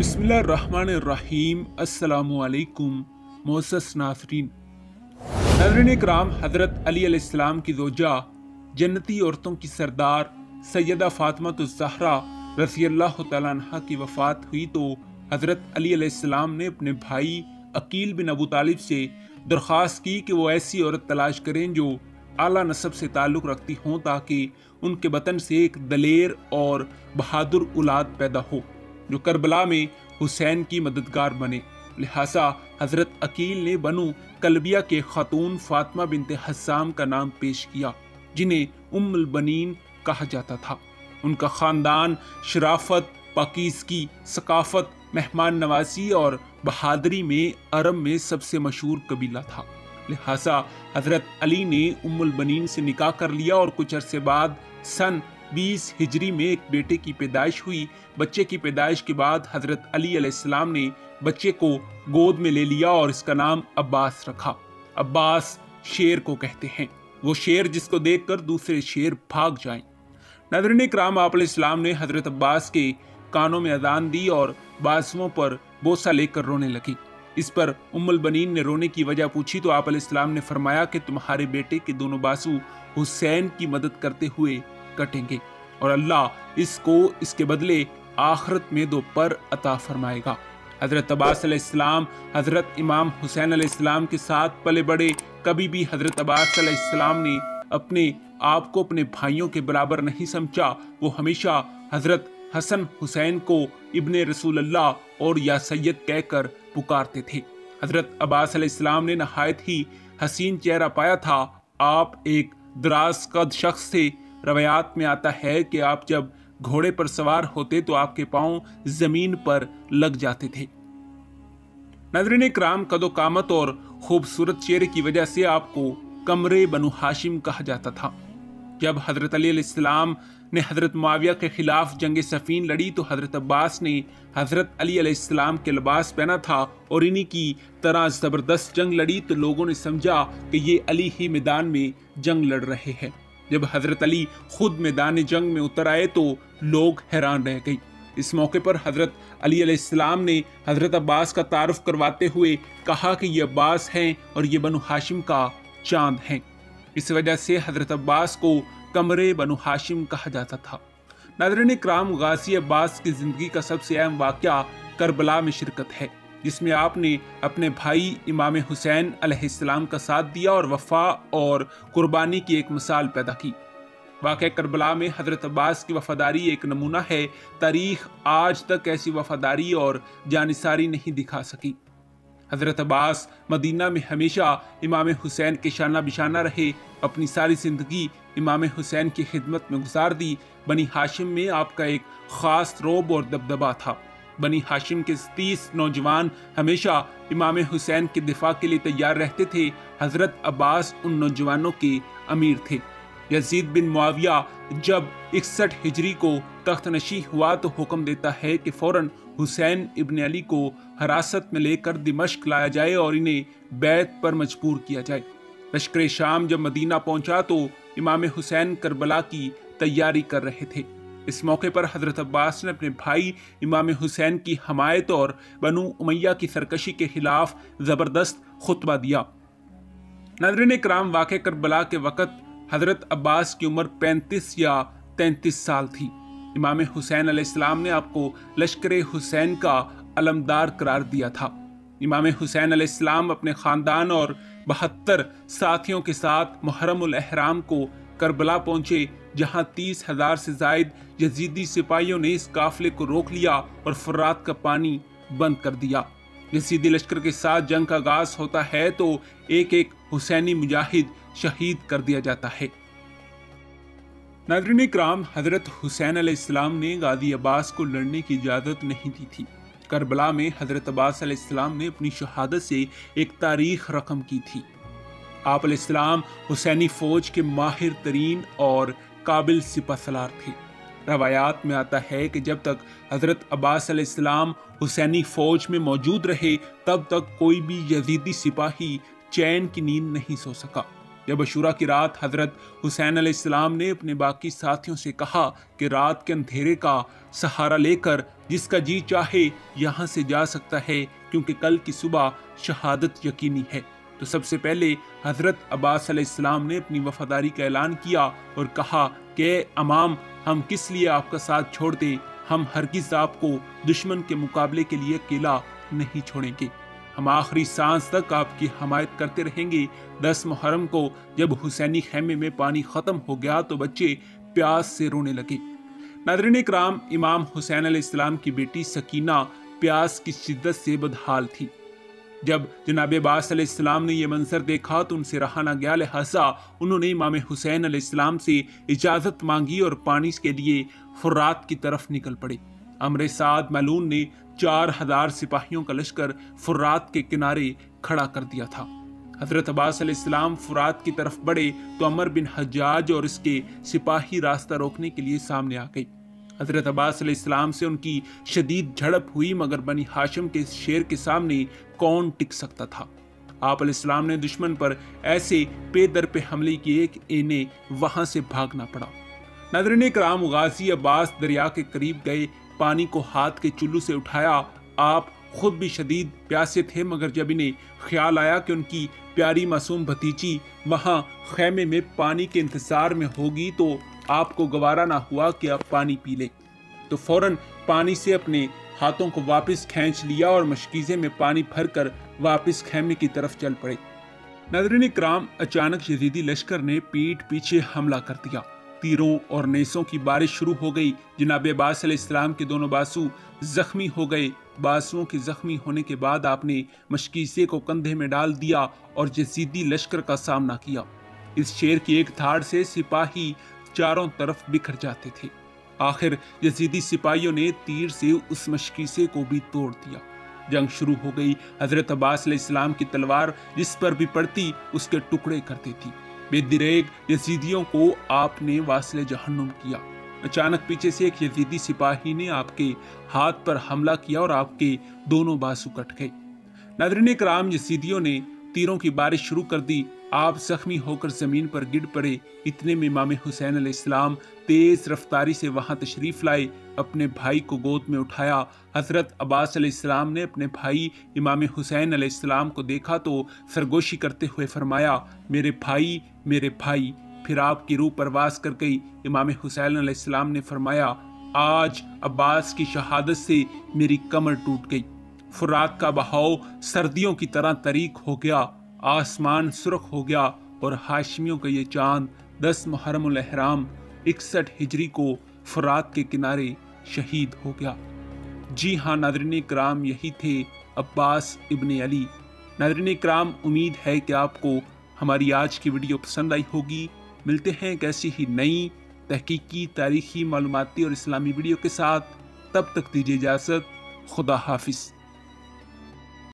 बिस्मिल्लाहिर्रहमानिर्रहीम। अस्सलामुअलैकुम मोअज़्ज़ज़ नाज़रीन। नाज़रीन इकराम, हज़रत अली अलैहिस्सलाम की ज़ौजा जन्नती औरतों की सरदार सैयदा फ़ातिमा-तुज़-ज़हरा रज़ियल्लाहु तआला अन्हा की वफ़ात हुई तो हज़रत अली अलैहिस्सलाम ने अपने भाई अकील बिन अबू तालिब से दरख्वास्त की कि वो ऐसी औरत तलाश करें जो आला नस्ब से ताल्लुक़ रखती हों, ताकि उनके बतन से एक दलेर और बहादुर औलाद पैदा हो जो करबला में हुसैन की मददगार बने। लिहाजा हज़रत अकील ने बनु कलबिया के खातून फातिमा बिनते हस्साम का नाम पेश किया, जिन्हें उम्मुल बनीन कहा जाता था। उनका ख़ानदान शराफत, पाकीज़गी, सकाफ़त, मेहमान नवाजी और बहादुरी में अरब में सबसे मशहूर कबीला था। लिहाजा हज़रत अली ने उम्मुल बनीन से निकाह कर लिया और कुछ अरसे बाद सन 20 हिजरी में एक बेटे की पैदाइश हुई। बच्चे की पैदाइश के बाद हज़रत अली अलैहिस्सलाम ने बच्चे को गोद में ले लिया और इसका नाम अब्बास रखा। अब्बास शेर को कहते हैं, वो शेर जिसको देखकर दूसरे शेर भाग जाएं। नाज़रीन इकराम, आप अलैहिस्सलाम ने हज़रत अब्बास के कानों में अजान दी और बाजुओं पर बोसा लेकर रोने लगी। इस पर उम्मुल बनीन ने रोने की वजह पूछी तो आप अलैहिस्सलाम ने फरमाया कि तुम्हारे बेटे के दोनों बाजू हुसैन की मदद करते हुए कटेंगे और अल्लाह इसको इसके बदले आखिरत में 2 पर अता फरमाएगा। हज़रत अब्बास अलैहिस्सलाम हज़रत इमाम हुसैन अलैहिस्सलाम के साथ पले बड़े। कभी भी हज़रत अब्बास अलैहिस्सलाम ने अपने आप को अपने भाइयों के बराबर नहीं समझा। वो हमेशा हज़रत हसन हुसैन को इब्ने रसूलुल्लाह और या सैयद कहकर पुकारते थे। हज़रत अब्बास अलैहिस्सलाम ने नहायत ही हसीन चेहरा पाया था। आप एक दराज कद शख्स थे। रवायात में आता है कि आप जब घोड़े पर सवार होते तो आपके पांव जमीन पर लग जाते थे। नाज़रीन इकराम, कदो कामत और खूबसूरत चेहरे की वजह से आपको कमरे बनु हाशिम कहा जाता था। जब हज़रत अली अलैहिस्सलाम ने हज़रत मुआविया के खिलाफ जंग सफ़ीन लड़ी तो हज़रत अब्बास ने हज़रत अली अलैहिस्सलाम के लिबास पहना था और इन्हीं की तरह ज़बरदस्त जंग लड़ी तो लोगों ने समझा कि ये अली ही मैदान में जंग लड़ रहे हैं। जब हज़रत अली खुद मैदान जंग में उतर आए तो लोग हैरान रह गए। इस मौके पर हज़रत अली अलैहिस्सलाम ने हज़रत अब्बास का तारुफ करवाते हुए कहा कि ये अब्बास हैं और ये बनु हाशिम का चांद हैं। इस वजह से हज़रत अब्बास को कमरे बनु हाशिम कहा जाता था। नाज़रीन इकराम, गाज़ी अब्बास की ज़िंदगी का सबसे अहम वाक़या करबला में शिरकत है, जिसमें आपने अपने भाई इमाम हुसैन अलैहिस्सलाम का साथ दिया और वफ़ा और कुर्बानी की एक मिसाल पैदा की। वाक़या करबला में हज़रत अब्बास की वफ़ादारी एक नमूना है। तारीख़ आज तक ऐसी वफ़ादारी और जानिसारी नहीं दिखा सकी। हज़रत अब्बास मदीना में हमेशा इमाम हुसैन के शाना बिशाना रहे। अपनी सारी ज़िंदगी इमाम हुसैन की खिदमत में गुजार दी। बनी हाशिम में आपका एक ख़ास रौब और दबदबा था। बनी हाशिम के 30 नौजवान हमेशा इमाम हुसैन के दिफा के लिए तैयार रहते थे। हज़रत अब्बास उन नौजवानों के अमीर थे। यजीद बिन मुआविया जब 61 हिजरी को तख्त नशी हुआ तो हुक्म देता है कि फ़ौरन हुसैन इब्न अली को हिरासत में लेकर दिमश्क लाया जाए और इन्हें बैत पर मजबूर किया जाए। लश्कर शाम जब मदीना पहुंचा तो इमाम हुसैन करबला की तैयारी कर रहे थे। इस मौके पर हज़रत अब्बास ने अपने भाई इमाम हुसैन की हमायत और बनु उमैया की सरकशी के खिलाफ ज़बरदस्त खुतबा दिया। नाज़रीन इकराम, वाक़या करबला के वक़्त हज़रत अब्बास की उम्र 35 या 33 साल थी। इमाम हुसैन अलैहिस्सलाम ने आपको लश्कर हुसैन का अलमदार करार दिया था। इमाम हुसैन अलैहिस्सलाम अपने ख़ानदान और 72 साथियों के साथ मुहर्रमुल एहराम को करबला पहुंचे, जहां 30,000 से ज़ायद यजीदी सिपाहियों ने इस काफिले को रोक लिया और फुर्रात का पानी बंद कर दिया। यजीदी लश्कर के साथ जंग का आगाज होता है तो एक एक हुसैनी मुजाहिद शहीद कर दिया जाता है। नाज़रीन इकराम, हज़रत हुसैन अलैहिस्सलाम ने गाज़ी अब्बास को लड़ने की इजाज़त नहीं दी थी। करबला में हज़रत अब्बास अलैहिस्सलाम ने अपनी शहादत से एक तारीख़ रकम की थी। आप अलैहिस्सलाम हुसैनी फ़ौज के माहिर तरीन और काबिल सिपहसालार थे। रवायात में आता है कि जब तक हज़रत अब्बास अलैहिस्सलाम हुसैनी फ़ौज में मौजूद रहे तब तक कोई भी यजीदी सिपाही चैन की नींद नहीं सो सका। जब अशूरा की रात हज़रत हुसैन अलैहिस्सलाम ने अपने बाकी साथियों से कहा कि रात के अंधेरे का सहारा लेकर جس کا جی چاہے یہاں سے جا سکتا ہے کیونکہ کل کی صبح شہادت یقینی ہے۔ تو سب سے پہلے حضرت عباس علیہ السلام نے اپنی وفاداری کا اعلان کیا اور کہا کہ اے امام، ہم کس لیے آپ کا ساتھ چھوڑ دیں، ہم ہرگز آپ کو دشمن کے مقابلے کے لیے اکیلا نہیں چھوڑیں گے، ہم آخری سانس تک آپ کی حمایت کرتے رہیں گے۔ 10 محرم کو جب حسینی خیمے میں پانی ختم ہو گیا تو بچے پیاس سے رونے لگے۔ ناظرین اکرام، امام حسین علیہ السلام کی بیٹی سکینہ پیاس کی شدت سے بدحال تھی۔ جب جناب عباس علیہ السلام نے یہ منظر دیکھا تو ان سے رہا نہ گیا، لہٰذا انہوں نے امام حسین علیہ السلام سے اجازت مانگی اور پانی کے لیے فرات کی طرف نکل پڑے۔ امر سعد ملعون نے 4000 سپاہیوں کا لشکر فرات کے کنارے کھڑا کر دیا تھا۔ حضرت عباس علیہ السلام فرات کی طرف بڑھے تو عمر بن حجاج اور اس کے سپاہی راستہ روکنے کے لیے سامنے آ گئے۔ حضرت عباس علیہ السلام سے ان کی شدید جھڑپ ہوئی، مگر بنی ہاشم کے شیر کے سامنے کون ٹک سکتا تھا۔ آپ علیہ السلام نے دشمن پر ایسے پے در پہ حملے کیے کہ انہیں وہاں سے بھاگنا پڑا۔ ناظرین کرام، غازی عباس دریا کے قریب گئے، پانی کو ہاتھ کے چلو سے اٹھایا۔ آپ خود بھی شدید پیاسے تھے، مگر جب انہیں خیال آیا کہ ان کی پیاری معصوم بھتیجی وہاں خیمے میں پانی کے انتظار میں ہوگی تو آپ کو گوارا نہ ہوا کہ آپ پانی پی لیں، تو فوراً پانی سے اپنے ہاتھوں کو واپس کھینچ لیا اور مشکیزے میں پانی بھر کر واپس خیمے کی طرف چل پڑے۔ ناظرین کرام، اچانک یزیدی لشکر نے پیٹ پیچھے حملہ کر دیا۔ تیروں اور نیزوں کی بارش شروع ہو گئی۔ جناب عباس علیہ السلام کے دونوں بازو زخمی ہو گئے۔ بازوؤں کے زخمی ہونے کے بعد آپ نے مشکیزے کو کندھے میں ڈال دیا اور یزیدی لشکر کا سامنا کیا۔ اس شیر کی ایک دھاڑ سے سپاہی چاروں طرف بکھر جاتے تھے۔ آخر یزیدی سپاہیوں نے تیر سے اس مشکیزے کو بھی توڑ دیا۔ جنگ شروع ہو گئی۔ حضرت عباس علیہ السلام کی تلوار جس پر بھی پڑتی اس کے ٹکڑے کر دیتی۔ بے دریغ یزیدیوں کو آپ نے واصل جہنم کیا۔ اچانک پیچھے سے ایک یزیدی سپاہی نے آپ کے ہاتھ پر حملہ کیا اور آپ کے دونوں بازو کٹ گئے۔ ناظرین کرام، یزیدیوں نے تیروں کی بارش شروع کر دی۔ آپ زخمی ہو کر زمین پر گر پڑے۔ اتنے میں امام حسین علیہ السلام تیز رفتاری سے وہاں تشریف لائے، اپنے بھائی کو گود میں اٹھایا۔ حضرت عباس علیہ السلام نے اپنے بھائی امام حسین علیہ السلام کو دیکھا تو سرگوشی کرتے ہوئے فرمایا، میرے بھائی، میرے بھائی۔ پھر آپ کی روح پرواز کر گئی۔ امام حسین علیہ السلام نے فرمایا، آج عباس کی شہادت سے میری کمر ٹوٹ گئی۔ فرات کا بہاؤ سردیوں کی طرح طریق ہو گیا، آسمان سرخ ہو گیا اور ہاشمیوں کا یہ چاند 10 محرم الاحرام 61 ہجری کو فرات کے کنارے شہید ہو گیا۔ جی ہاں ناظرین کرام، یہی تھے عباس ابن علی۔ ناظرین کرام، امید ہے کہ آپ کو ہماری آج کی ویڈیو پسند آئی ہوگی۔ ملتے ہیں ایک ایسی ہی نئی تحقیقی، تاریخی، معلوماتی اور اسلامی ویڈیو کے ساتھ۔ تب تک دیجیے اجازت۔ خدا حافظ۔